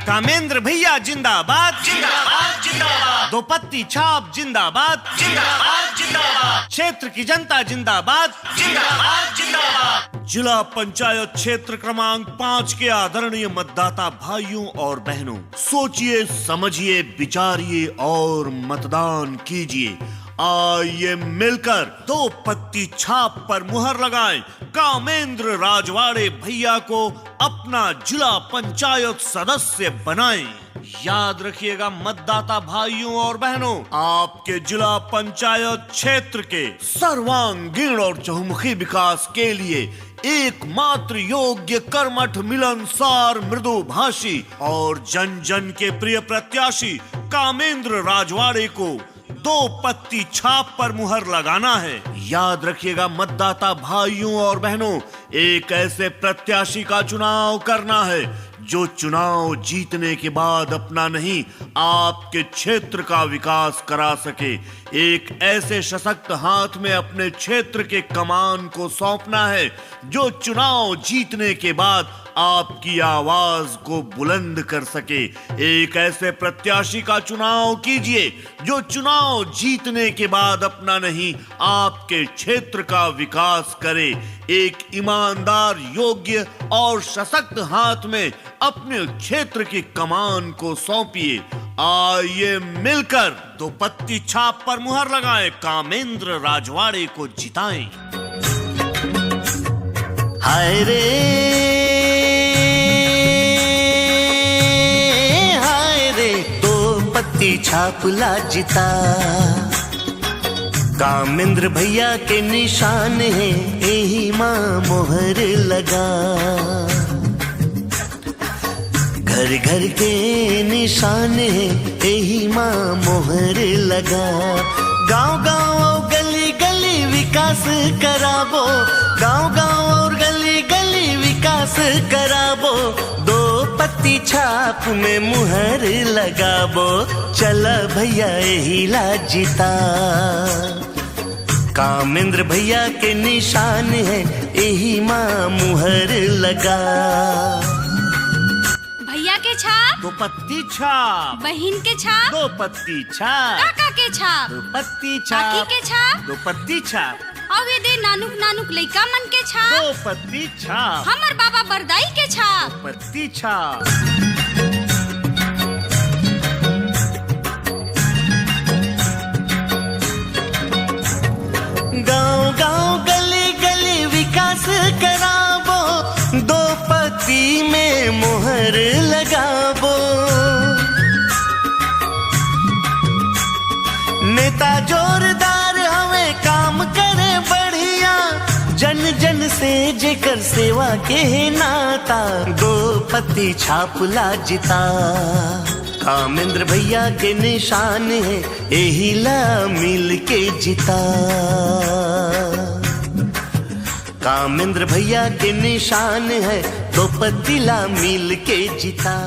कामेंद्र भैया जिंदाबाद जिंदाबाद जिंदाबाद। दो पत्ती छाप जिंदाबाद जिंदाबाद जिंदाबाद। क्षेत्र की जनता जिंदाबाद जिंदाबाद जिंदाबाद। जिला पंचायत क्षेत्र क्रमांक 5 के आदरणीय मतदाता भाइयों और बहनों, सोचिए, समझिए, विचारिए और मतदान कीजिए। आइए मिलकर दो पत्ती छाप पर मुहर लगाएं। कामेंद्र राजवाड़े भैया को अपना जिला पंचायत सदस्य बनाएं। याद रखिएगा मतदाता भाइयों और बहनों, आपके जिला पंचायत क्षेत्र के सर्वांगीण और चहुमुखी विकास के लिए एकमात्र योग्य, कर्मठ, मिलनसार, मृदुभाषी और जन जन के प्रिय प्रत्याशी कामेंद्र राजवाड़े को दो पत्ती छाप पर मुहर लगाना है। याद रखिएगा मतदाता भाइयों और बहनों, एक ऐसे प्रत्याशी का चुनाव करना है जो चुनाव जीतने के बाद अपना नहीं, आपके क्षेत्र का विकास करा सके। एक ऐसे सशक्त हाथ में अपने क्षेत्र के कमान को सौंपना है जो चुनाव जीतने के बाद आपकी आवाज को बुलंद कर सके। एक ऐसे प्रत्याशी का चुनाव कीजिए जो चुनाव जीतने के बाद अपना नहीं, आपके क्षेत्र का विकास करे। एक ईमानदार, योग्य और सशक्त हाथ में अपने क्षेत्र की कमान को सौंपिए। आइए मिलकर दो पत्ती छाप पर मुहर लगाएं, कामेंद्र राजवाड़े को जिताएं। हाय रे हाय रे, दो पत्ती छाप ला जिता। कामेंद्र भैया के निशान है, यही माँ मोहर लगा। घर घर के निशान है, यही माँ मोहर लगा। गांव गांव और गली गली विकास कराबो, गांव गांव और गली गली विकास कराबो। दो पत्ती छाप में मुहर लगाबो, चला भैया यही ला जीता। कामेंद्र भैया के निशान है, यही माँ मुहर लगा। भैया के छाप, दो पत्ती छाप। बहिन के छाप, दो पत्ती छाप। काका के छाप, दो पत्ती काकी छाप। के छाप, दो पत्ती छाप। अवे दे नानुक नानुक लइका मन के छाप, दो पत्ती छाप। हमर बाबा बरदाई के छाप। दो पत्ती छाप। गांव गांव गली गली विकास कराबो, दो पत्ती में मुहर लगाबो। नेता जोरदार हमें काम करे बढ़िया, जन जन से जेकर सेवा के नाता। दो पत्ती छाप ला जिता। कामेंद्र भैया के निशान है, यही ला मिल के जिता। कामेंद्र भैया के निशान है, दो पत्ती ला मिल के जिता।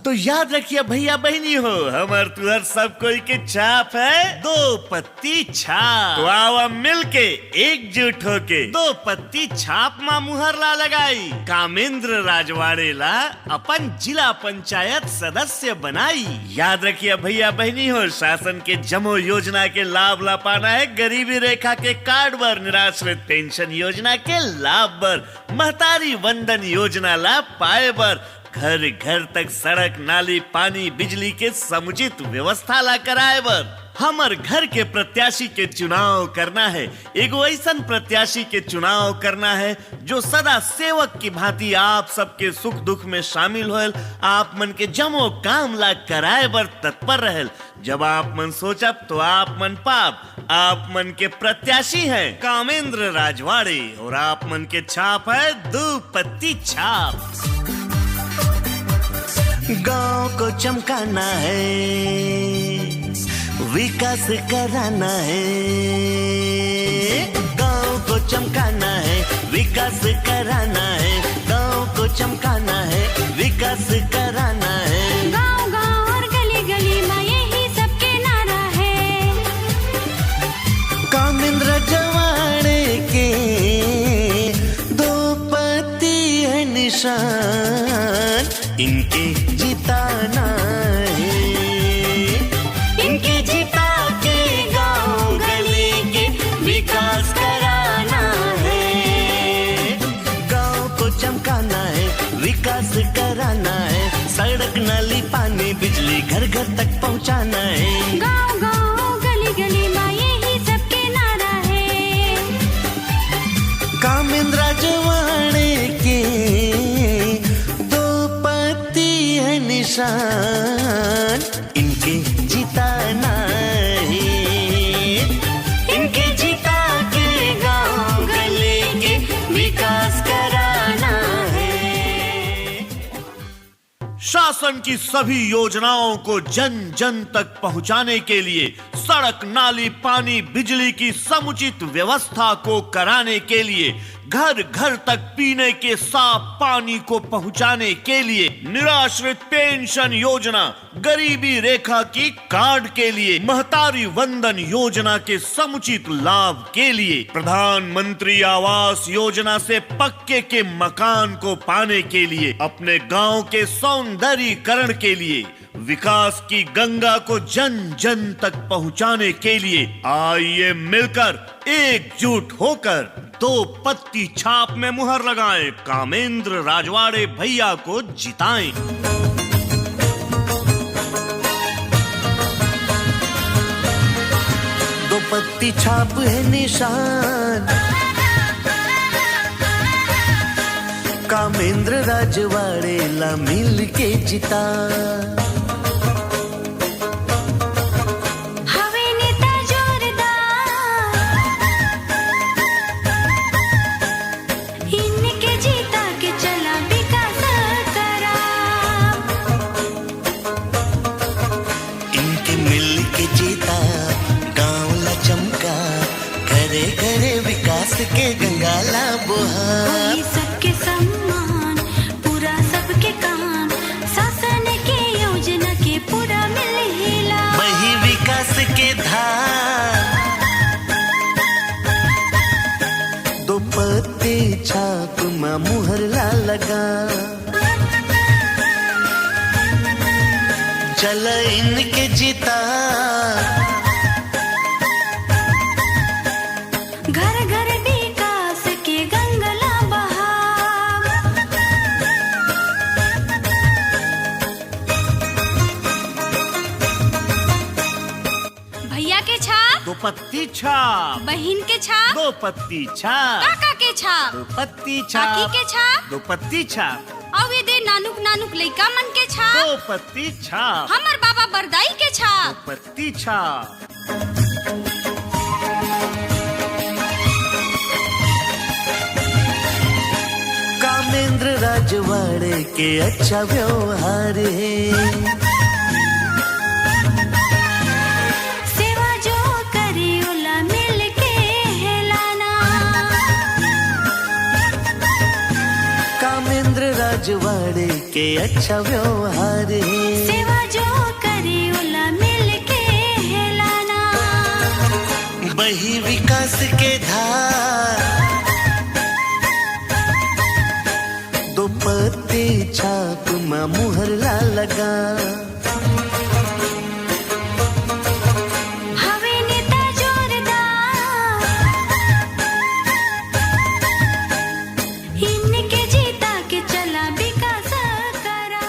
तो याद रखिए भैया बहनी हो, हमार तुहर सब कोई के छाप है दो पत्ती छाप। तो आओ मिल के एकजुट होके दो पत्ती छाप मा मुहर ला लगाई, कामेंद्र राजवाड़े ला अपन जिला पंचायत सदस्य बनाई। याद रखिए भैया बहनी हो, शासन के जमो योजना के लाभ ला पाना है, गरीबी रेखा के कार्ड पर, निराश्रित पेंशन योजना के लाभ पर, महतारी वंदन योजना ला पाए पर, घर घर तक सड़क, नाली, पानी, बिजली के समुचित व्यवस्था ला कराए बर। हमर घर के प्रत्याशी के चुनाव करना है, एगो ऐसन प्रत्याशी के चुनाव करना है जो सदा सेवक की भांति आप सबके सुख दुख में शामिल होल, आप मन के जमो काम ला कराए बर तत्पर रहल। जब आप मन सोचब तो आप मन पाप। आप मन के प्रत्याशी हैं कामेंद्र राजवाड़े और आप मन के छाप है दो पत्ती छाप। गांव को चमकाना है, विकास कराना है। गांव को चमकाना है, विकास कराना है। गांव को चमकाना है, विकास कराना है। गाँव गाँव और गली गली में यही सबके नारा है। कामेंद्र जवाड़े के दो पत्ती है निशान, इनके जिताना है, इनके जिता के गांव गली के विकास कराना है। गांव को चमकाना है, विकास कराना है, सड़क नाली पानी बिजली घर घर तक पहुंचाना है। गाँव गाँव गली गली में यही सबके नारा है। कामेंद्र राजवाड़े के दो पत्ती है निशान, इनके जिताना है, इनके जिता के गांव गली के विकास कराना है। शासन की सभी योजनाओं को जन जन तक पहुंचाने के लिए, सड़क नाली पानी बिजली की समुचित व्यवस्था को कराने के लिए, घर घर तक पीने के साफ पानी को पहुंचाने के लिए, निराश्रित पेंशन योजना, गरीबी रेखा की कार्ड के लिए, महतारी वंदन योजना के समुचित लाभ के लिए, प्रधानमंत्री आवास योजना से पक्के के मकान को पाने के लिए, अपने गांव के सौंदर्यीकरण के लिए, विकास की गंगा को जन जन तक पहुंचाने के लिए आइए मिलकर एकजुट होकर दो पत्ती छाप में मुहर लगाएं, कामेंद्र राजवाड़े भैया को जिताएं। दो पत्ती छाप है निशान, कामेंद्र राजवाड़े ला मिल के जिता। हवे नेता जोरदार, इनके जीता के चला विकास करा। इनके मिल के जीता गांव ला चमका, करे करे विकास के गंगाला बुहा। वही सबके सम्मान, पूरा सबके काम, शासन के योजना के पूरा मिल हिला। वही विकास के धार, दो पत्ते छाप में मुहर ला लगा। चल इनके जीता, घर घर विकास के गंगला बहाव। भैया के छाप, दो पत्ती छाप, बहिन के छाप, दो पत्ती छाप, काका के छाप, दो पत्ती काकी छाप, के छाप, दो पत्ती छाप, और ये दे नानुक नानुक लइका मन के छाप, दो पत्ती छाप, हमर बाबा बरदाई के दो छाप। पत्ती छाप। कामेंद्र राजवाड़े के अच्छा व्यवहार है, सेवा जो करे ओला मिल के हेलाना। कामेंद्र राजवाड़े के अच्छा व्यवहार है। सेवा जो करे ओला मिल के हेलाना। वही विकास के धार, दो पत्ते छाप में मुहर ला लगा। हवे नेता जोरदार, इनके जीता के चला विकास करा।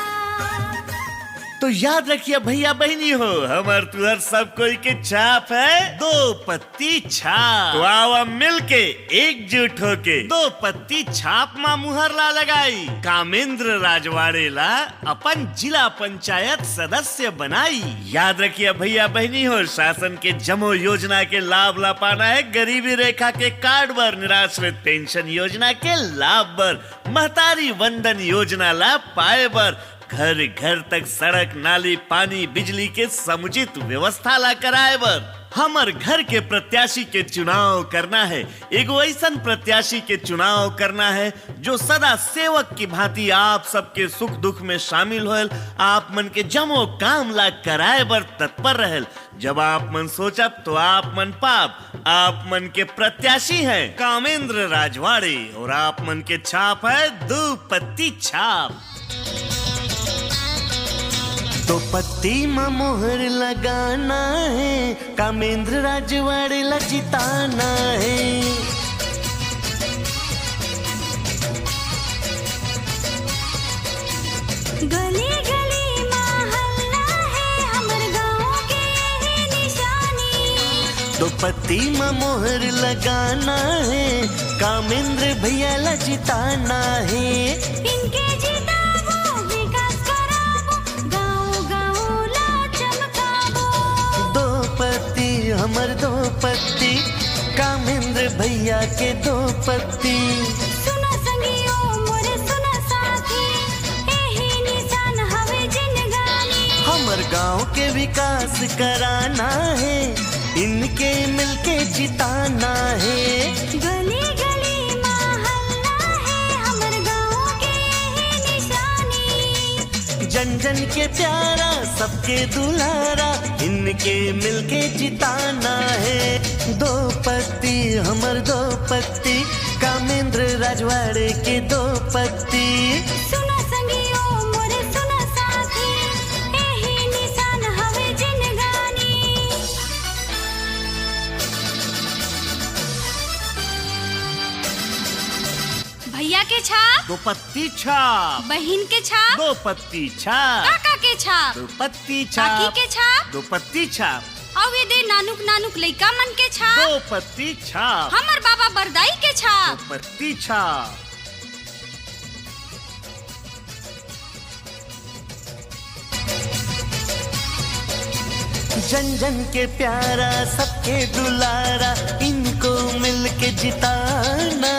तो याद रखिए भैया बहनी हो, हमार तुहर सब कोई के छाप है दो पत्ती छाप। तो आओ मिल के एकजुट होके दो पत्ती छाप मा मुहर ला लगाई, कामेंद्र राजवाड़े ला अपन जिला पंचायत सदस्य बनाई। याद रखिए भैया बहनी हो, शासन के जमो योजना के लाभ ला पाना है, गरीबी रेखा के कार्ड पर, निराश्रित पेंशन योजना के लाभ पर, महतारी वंदन योजना ला पाए बर, घर घर तक सड़क नाली पानी बिजली के समुचित व्यवस्था ला कराए बर। हमर घर के प्रत्याशी के चुनाव करना है, एगो ऐसन प्रत्याशी के चुनाव करना है जो सदा सेवक की भांति आप सबके सुख दुख में शामिल होल, आप मन के जमो काम ला कराए बर तत्पर रहल। जब आप मन सोचब तो आप मन पाप, आप मन के प्रत्याशी हैं कामेंद्र राजवाड़े और आप मन के छाप है दो पत्ती छाप। दो पत्ती में मोहर लगाना है, कामेंद्र राजवाड़े जिताना है। गली गली मोहल्ला है, हमर गाँव के यही निशानी। दो पत्ती में मोहर लगाना है, कामेंद्र भैया ला जिताना है। इनके जिताबो, विकास कराबो, गाँव गाँव ला चमकाबो। दो पत्ती हमर दो पत्ती, कामेंद्र भैया के दो पत्ती। सुना संगियो मोरे सुना साथी, यही निशान हवे जिंदगानी। हमर गांव के विकास कराना है, इनके मिलके जिताना है। गली गली मोहल्ला है, हमर गाँव के यही निशानी। जन जन के प्यारा, सबके दुलारा, इनके मिलके जिताना है। दो पत्ती हमर दो पत्ती, कामेंद्र राजवाड़े के दो पत्ती। सुना संगियो मोरे सुना साथी, यही निशान हवे जिंदगानी। भैया के छाप, दो पत्ती छाप, बहिन के छाप, दो पत्ती छाप, काका के छाप, दो पत्ती काकी छाप, के छाप, दो पत्ती छाप, और ये दे नानुक नानुक लइका मन के छाप, दो पत्ती छाप, हमर बाबा बरदाई के दो छाप। पत्ती छाप। जन जन के प्यारा, सबके दुलारा, इनको मिलके जिताना।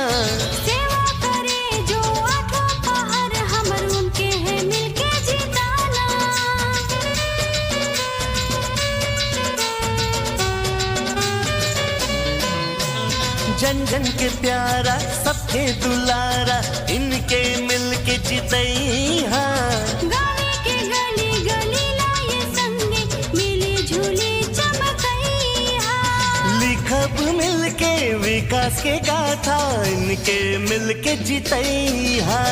सेवा करे जो आठों पहर, हमर उनके है मिलके जिताना। जन जन के प्यारा, सबके दुलारा, इनके मिलके जितैहा। गावे के गली गली लाए संगे, मिली झूली चमकैहा। लिखब मिलके विकास के गाथा, इनके मिलके जितैहा।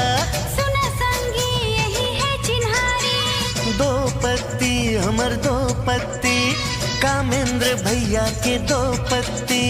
सुना संगी यही है चिन्हारी, दो पत्ती हमर दो पत्ती, कामेंद्र भैया के दो पत्ती।